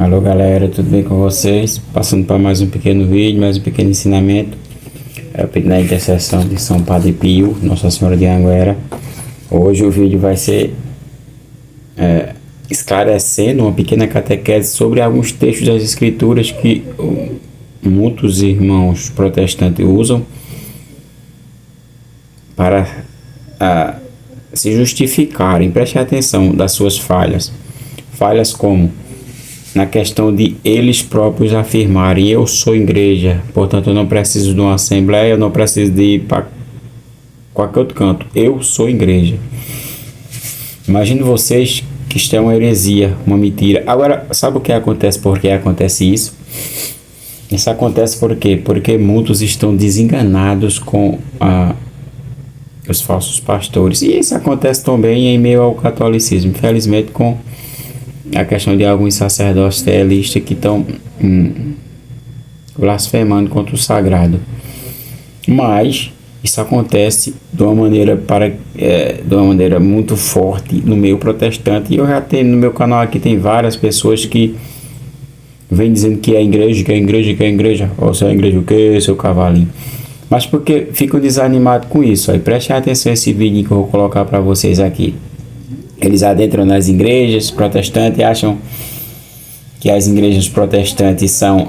Alô galera, tudo bem com vocês? Passando para mais um pequeno vídeo, mais um pequeno ensinamento. É o pedido da intercessão de São Padre Pio, Nossa Senhora de Anguera. Hoje o vídeo vai ser esclarecendo uma pequena catequese sobre alguns textos das Escrituras que muitos irmãos protestantes usam para se justificarem. Preste atenção das suas falhas. Falhas como na questão de eles próprios afirmarem: eu sou igreja, portanto eu não preciso de uma assembleia, eu não preciso de ir para qualquer outro canto, eu sou igreja. Imagine vocês que isto é uma heresia, uma mentira. Agora, sabe o que acontece? Por que acontece isso? Isso acontece por quê? Porque muitos estão desenganados com os falsos pastores. E isso acontece também em meio ao catolicismo, infelizmente, com a questão de alguns sacerdotes tealistas que estão blasfemando contra o sagrado. Mas isso acontece de uma maneira muito forte no meio protestante. E eu já tenho no meu canal aqui, tem várias pessoas que vêm dizendo que é igreja, que é igreja, que é igreja. Ou se é igreja o quê, seu cavalinho? Mas porque ficam desanimados com isso. Aí prestem atenção nesse vídeo que eu vou colocar para vocês aqui. Eles adentram nas igrejas protestantes e acham que as igrejas protestantes são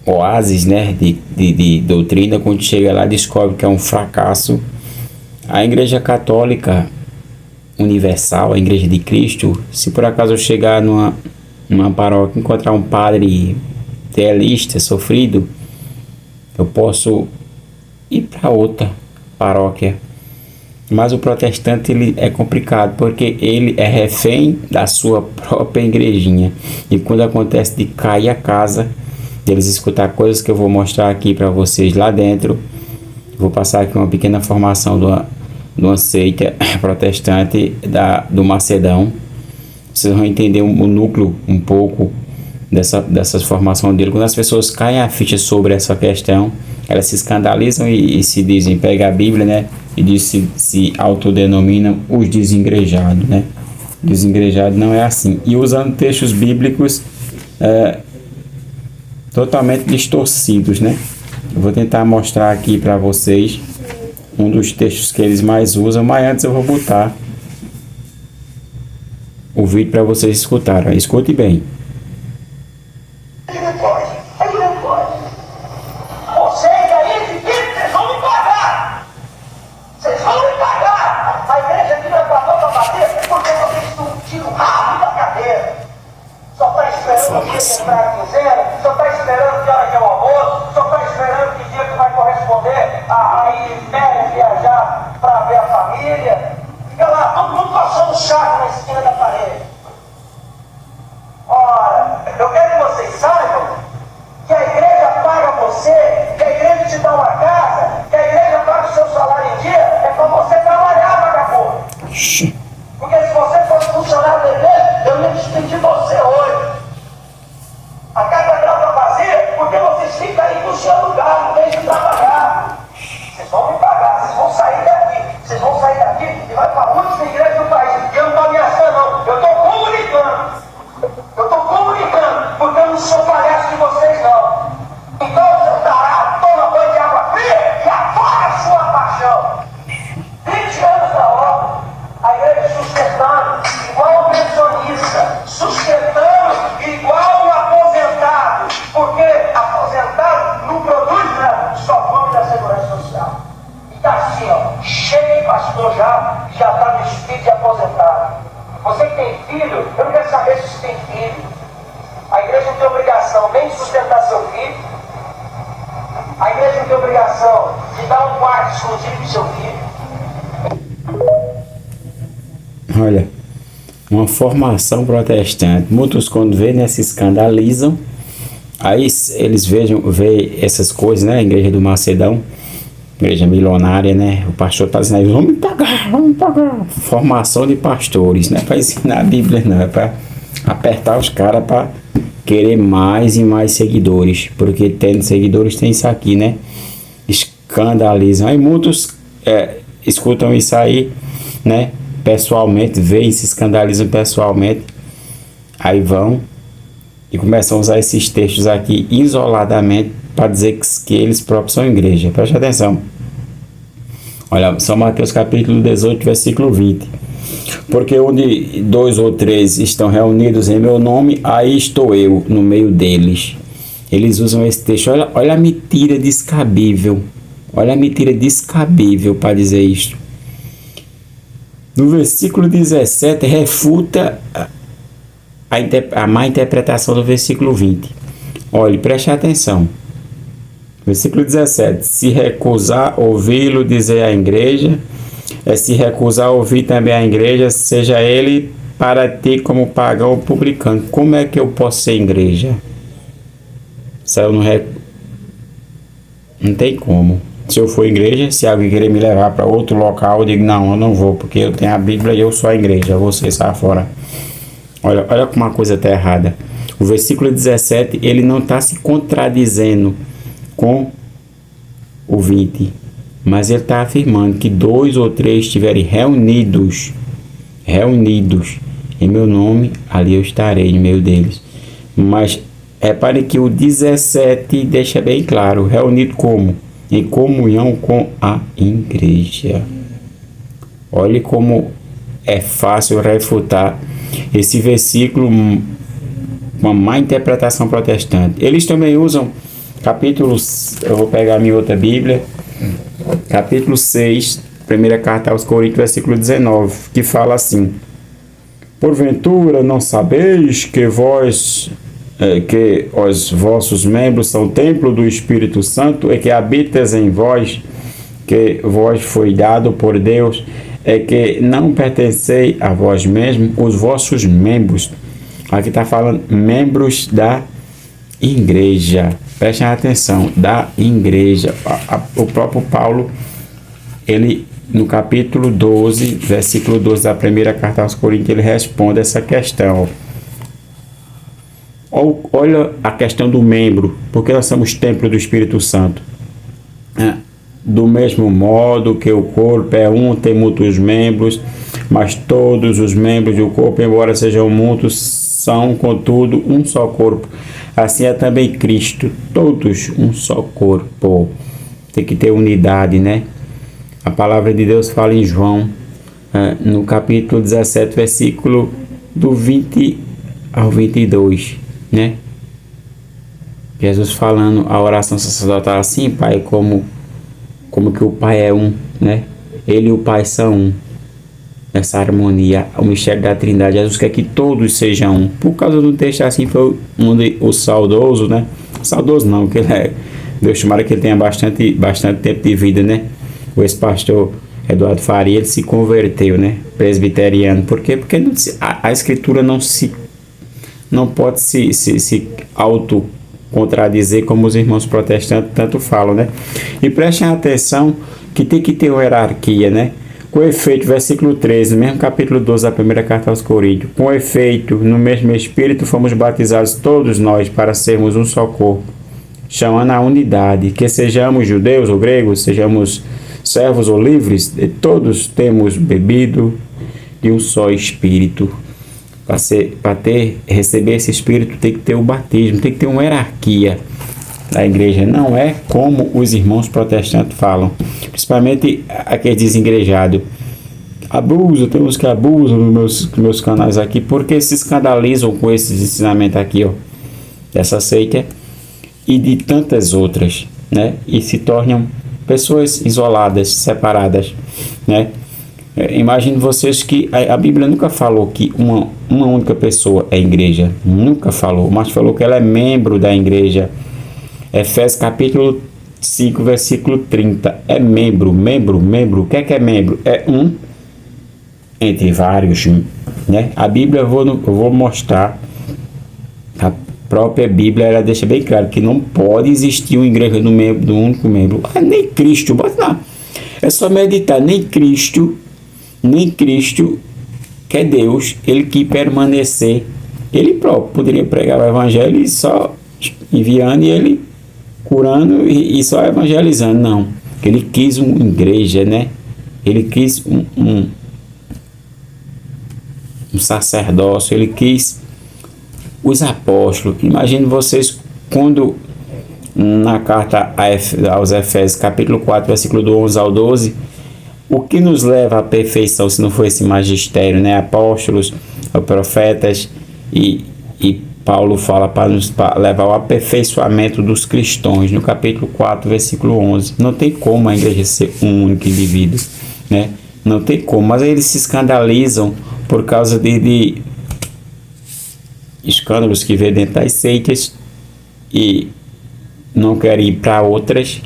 oásis, né, de doutrina. Quando chega lá, descobre que é um fracasso. A Igreja Católica Universal, a Igreja de Cristo, se por acaso eu chegar numa paróquia e encontrar um padre tealista sofrido, eu posso ir para outra paróquia. Mas o protestante ele é complicado, porque ele é refém da sua própria igrejinha. E quando acontece de cair a casa, deles escutar coisas que eu vou mostrar aqui para vocês lá dentro, vou passar aqui uma pequena formação de uma seita protestante do Macedão. Vocês vão entender o núcleo um pouco dessa formação dele. Quando as pessoas caem a ficha sobre essa questão, elas se escandalizam e se dizem, pega a Bíblia, né, e se autodenominam os desigrejados, né? Desigrejados não é assim. E usando textos bíblicos totalmente distorcidos, né? Eu vou tentar mostrar aqui para vocês um dos textos que eles mais usam, mas antes eu vou botar o vídeo para vocês escutarem. Escute bem. Entrar a quinzena, só está esperando que hora que é o almoço, só está esperando que dia que vai corresponder a ir de férias, viajar para ver a família. Fica lá, todo mundo passando chato na esquina da parede. Ora, eu quero que vocês saibam que a igreja paga você, que a igreja te dá uma casa, que a igreja paga o seu salário em dia, é para você trabalhar, vagabundo. Porque se você fosse funcionário da igreja, eu ia despedir você hoje. A casa está vazia porque vocês ficam aí no seu lugar, não deixam de trabalhar. Vocês vão me pagar, vocês vão sair daqui. Vocês vão sair daqui e vai para a última igreja do país. E eu não estou ameaçando, não. Eu estou comunicando. Eu estou comunicando, porque eu não sou palhaço de vocês, não. Então, seu tarado, toma banho de água fria e afoga a sua paixão. 20 anos da obra, a igreja sustentando, igual o pensionista, sustentando igual o aposentado, porque aposentado não produz nada, só come da segurança social. E está assim, ó, cheio de pastor já está no espírito de aposentado. Você que tem filho, eu não quero saber se você tem filho. A igreja não tem obrigação nem de sustentar seu filho. A igreja não tem obrigação de dar um quarto exclusivo para o seu filho. Olha, uma formação protestante. Muitos quando vêem, né, se escandalizam. Aí eles veem essas coisas, né? A igreja do Macedão, igreja milionária, né? O pastor está dizendo, vamos pagar. Formação de pastores, não é para ensinar a Bíblia, não. É para apertar os caras para querer mais e mais seguidores. Porque tendo seguidores tem isso aqui, né? Escandalizam. Aí muitos escutam isso aí, né? Pessoalmente, veem, se escandalizam pessoalmente. Aí vão e começam a usar esses textos aqui isoladamente para dizer que eles próprios são igreja. Preste atenção. Olha, São Mateus capítulo 18, versículo 20. Porque onde 2 ou 3 estão reunidos em meu nome, aí estou eu no meio deles. Eles usam esse texto. Olha a mentira descabível. Olha a mentira descabível para dizer isto. No versículo 17, refuta a má interpretação do versículo 20. Olhe, preste atenção. Versículo 17. Se recusar ouvi-lo dizer à igreja, se recusar ouvir também a igreja, seja ele para ti como pagão ou publicano. Como é que eu posso ser igreja? Se eu não tem como. Se eu for igreja, se alguém querer me levar para outro local, eu digo, não, eu não vou, porque eu tenho a Bíblia e eu sou a igreja, você sai fora. Olha como uma coisa está errada. O versículo 17, ele não está se contradizendo com o 20, mas ele está afirmando que 2 ou 3 estiverem reunidos em meu nome, ali eu estarei no meio deles. Mas repare que o 17 deixa bem claro, reunido como? Em comunhão com a igreja. Olhe como é fácil refutar esse versículo, uma má interpretação protestante. Eles também usam capítulos, eu vou pegar a minha outra Bíblia, capítulo 6, primeira carta aos Coríntios, versículo 19, que fala assim: porventura não sabeis que os vossos membros são templo do Espírito Santo, e que habitas em vós, que vos foi dado por Deus, é que não pertencei a vós mesmos, os vossos membros. Aqui está falando membros da igreja. Prestem atenção, da igreja. O próprio Paulo, ele no capítulo 12, versículo 12 da primeira carta aos Coríntios, ele responde essa questão. Olha a questão do membro, porque nós somos templo do Espírito Santo. Do mesmo modo que o corpo é um, tem muitos membros, mas todos os membros do corpo, embora sejam muitos, são, contudo, um só corpo. Assim é também Cristo, todos um só corpo. Tem que ter unidade, né? A palavra de Deus fala em João, no capítulo 17, versículo do 20 ao 22, né? Jesus falando a oração sacerdotal assim: Pai, como que o Pai é um, né? Ele e o Pai são um. Essa harmonia, o mistério da Trindade. Jesus quer que todos sejam um. Por causa do texto assim, foi o saudoso, né? Saudoso não, que ele é, Deus tomara que ele tenha bastante tempo de vida, né? O ex-pastor Eduardo Faria, ele se converteu, né? Presbiteriano. Por quê? Porque a Escritura não pode se auto-contradizer como os irmãos protestantes tanto falam, né? E prestem atenção que tem que ter uma hierarquia, né? Com efeito, versículo 13, no mesmo capítulo 12 da primeira carta aos Coríntios: com efeito, no mesmo Espírito fomos batizados todos nós para sermos um só corpo, chamando a unidade, que sejamos judeus ou gregos, sejamos servos ou livres, todos temos bebido de um só Espírito. Para receber esse Espírito tem que ter o batismo, tem que ter uma hierarquia da igreja. Não é como os irmãos protestantes falam, principalmente aqueles desigrejados. Tem uns que abusam nos meus canais aqui, porque se escandalizam com esses ensinamentos aqui, ó, dessa seita e de tantas outras, né? E se tornam pessoas isoladas, separadas, né? Imagine vocês que a Bíblia nunca falou que uma única pessoa é igreja, nunca falou, mas falou que ela é membro da igreja. Efésios capítulo 5, versículo 30, é membro. O que é membro? É um entre vários, né? A Bíblia, eu vou mostrar, a própria Bíblia, ela deixa bem claro que não pode existir uma igreja do único membro. Nem Cristo, é só meditar, nem Cristo, que é Deus, ele que permanecer, ele próprio poderia pregar o evangelho e só enviando e ele curando e só evangelizando. Não, ele quis uma igreja, né? Ele quis um sacerdócio, ele quis Os apóstolos, imagine vocês quando na carta aos Efésios, capítulo 4, versículo do 11 ao 12, o que nos leva à perfeição se não for esse magistério, né? Apóstolos, profetas e Paulo fala para nos levar ao aperfeiçoamento dos cristãos, no capítulo 4, versículo 11. Não tem como a igreja ser um único indivíduo, né? Não tem como, mas eles se escandalizam por causa de escândalos que vê dentro das seitas e não querem ir para outras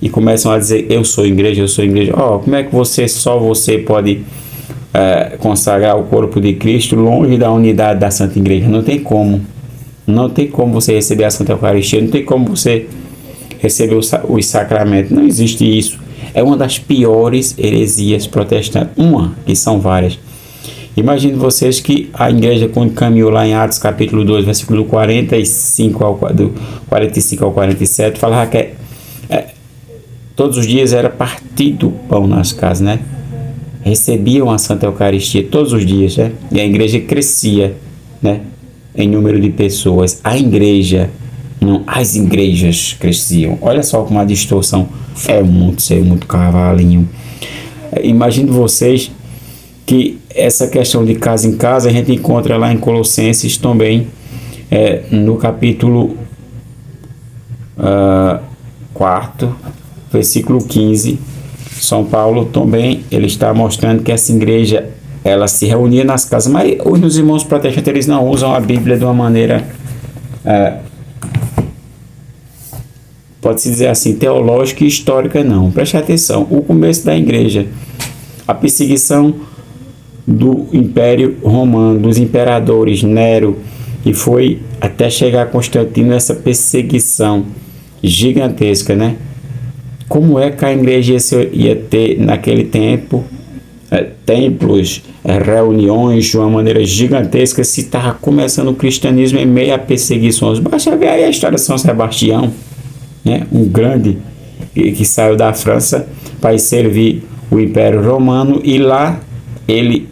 e começam a dizer eu sou igreja. Como é que só você pode consagrar o corpo de Cristo longe da unidade da Santa Igreja? Não tem como você receber a Santa Eucaristia, não tem como você receber os sacramentos, não existe isso. É uma das piores heresias protestantes, que são várias. Imagine vocês que a igreja, quando caminhou lá em Atos capítulo 2, versículo 45 ao 47, falava que todos os dias era partido o pão nas casas, né? Recebiam a Santa Eucaristia todos os dias, né? E a igreja crescia, né? Em número de pessoas. As igrejas cresciam. Olha só como a distorção é muito cavalinho. Imagine vocês que essa questão de casa em casa a gente encontra lá em Colossenses também, no capítulo 4, versículo 15. São Paulo também, ele está mostrando que essa igreja, ela se reunia nas casas, mas os irmãos protestantes, eles não usam a Bíblia de uma maneira, pode-se dizer assim, teológica e histórica, não. Preste atenção, o começo da igreja, a perseguição do Império Romano, dos imperadores, Nero, e foi até chegar a Constantino, essa perseguição gigantesca, né? Como é que a igreja ia ter naquele tempo templos, reuniões de uma maneira gigantesca, se estava começando o cristianismo em meio a perseguições? Basta ver aí a história de São Sebastião, né? Um grande que saiu da França para servir o Império Romano, e lá ele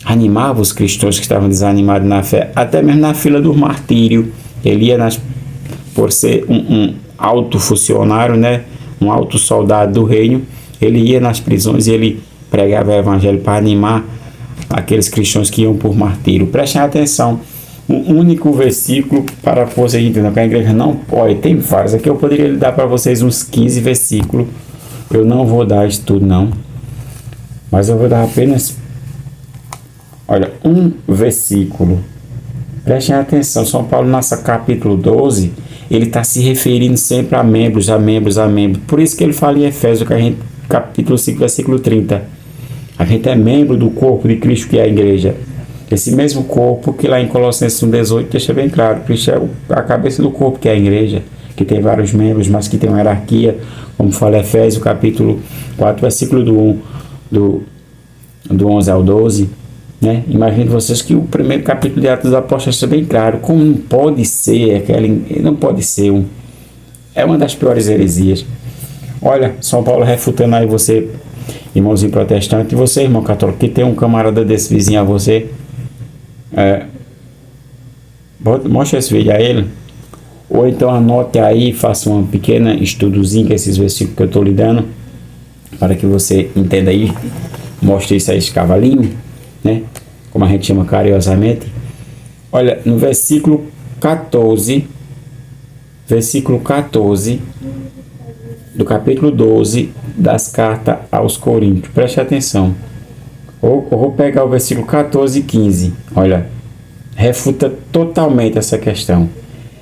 animava os cristãos que estavam desanimados na fé, até mesmo na fila do martírio. Ele ia por ser um alto funcionário, né, um alto soldado do reino, ele ia nas prisões e ele pregava o evangelho para animar aqueles cristãos que iam por martírio. Prestem atenção, um único versículo para vocês entenderem que a igreja não pode, tem vários, aqui eu poderia dar para vocês uns 15 versículos, eu não vou dar isso tudo não, mas eu vou dar apenas, olha, um versículo. Prestem atenção, São Paulo, nessa capítulo 12, ele está se referindo sempre a membros. Por isso que ele fala em Efésios, capítulo 5, versículo 30. A gente é membro do corpo de Cristo, que é a igreja. Esse mesmo corpo que lá em Colossenses 1,18 deixa bem claro, Cristo é a cabeça do corpo, que é a igreja, que tem vários membros, mas que tem uma hierarquia, como fala Efésios, capítulo 4, versículo do 11 ao 12. Né? Imagine vocês que o primeiro capítulo de Atos dos Apóstolos é bem claro, como não pode ser, é uma das piores heresias. Olha, São Paulo refutando aí você, irmãozinho protestante, e você, irmão católico, que tem um camarada desse vizinho a você, mostra esse vídeo a ele, ou então anote aí, faça um pequeno estudozinho com esses versículos que eu estou lhe dando, para que você entenda aí, mostre isso a esse cavalinho, né? Como a gente chama carinhosamente. Olha, no versículo 14 do capítulo 12 das cartas aos Coríntios, preste atenção. Eu vou pegar o versículo 14 e 15. Olha, refuta totalmente essa questão.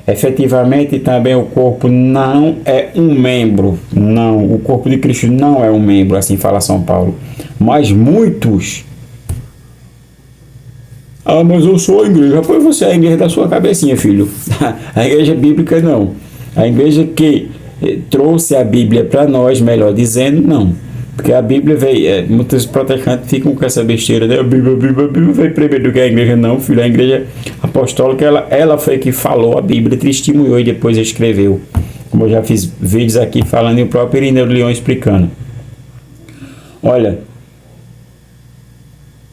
Efetivamente, também o corpo não é um membro. Não, o corpo de Cristo não é um membro, assim fala São Paulo. Mas muitos... mas eu sou a igreja. Pois você é a igreja da sua cabecinha, filho. A igreja bíblica não. A igreja que trouxe a Bíblia para nós, melhor dizendo, não. Porque a Bíblia veio... muitos protestantes ficam com essa besteira, né? A Bíblia veio primeiro do que a igreja. Não, filho. A igreja apostólica, ela foi que falou a Bíblia, testemunhou e depois escreveu. Como eu já fiz vídeos aqui falando, e o próprio Irineu de Leão explicando. Olha...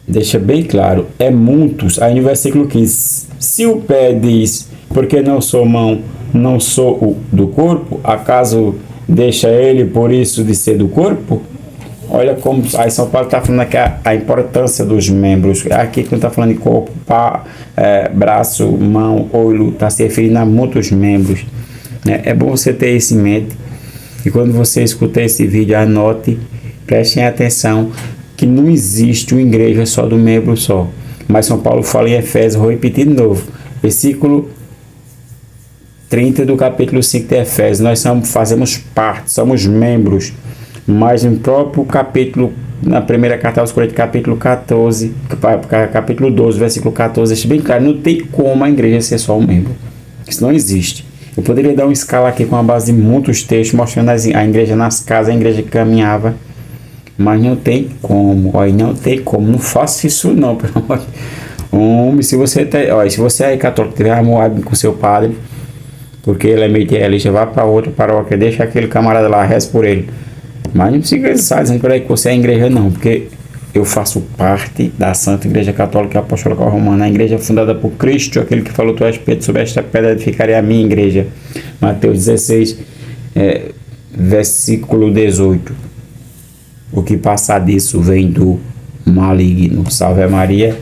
deixa bem claro, é muitos. Aí no versículo 15, se o pé diz, porque não sou mão, não sou o do corpo, acaso deixa ele por isso de ser do corpo? Olha como aí São Paulo está falando aqui a importância dos membros. Aqui quando está falando de corpo, braço, mão, olho, está se referindo a muitos membros. Né? É bom você ter isso em mente. E quando você escutar esse vídeo, anote, prestem atenção que não existe uma igreja só do membro só. Mas São Paulo fala em Efésios, vou repetir de novo, versículo 30 do capítulo 5 de Efésios, nós fazemos parte, somos membros, mas no próprio capítulo, na primeira carta aos Coríntios, capítulo 14, capítulo 12, versículo 14, deixa bem claro, não tem como a igreja ser só um membro, isso não existe. Eu poderia dar uma escala aqui com a base de muitos textos, mostrando a igreja nas casas, a igreja que caminhava, mas não tem como, olha, não tem como, não faça isso não, pelo amor de Deus. Se você é católico, tiver amoado com seu padre, porque ele é materialista, vá para outra paróquia, deixa aquele camarada lá, reza por ele. Mas não precisa estar dizendo por aí que você é igreja não, porque eu faço parte da Santa Igreja Católica Apostólica Romana, a igreja fundada por Cristo, aquele que falou, tu és Pedro, sobre esta pedra edificarei a minha igreja. Mateus 16, versículo 18. O que passar disso vem do maligno. Salve Maria,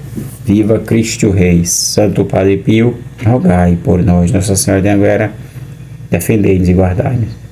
viva Cristo Rei. Santo Padre Pio, rogai por nós. Nossa Senhora de Anguera, defendei-nos e guardai-nos.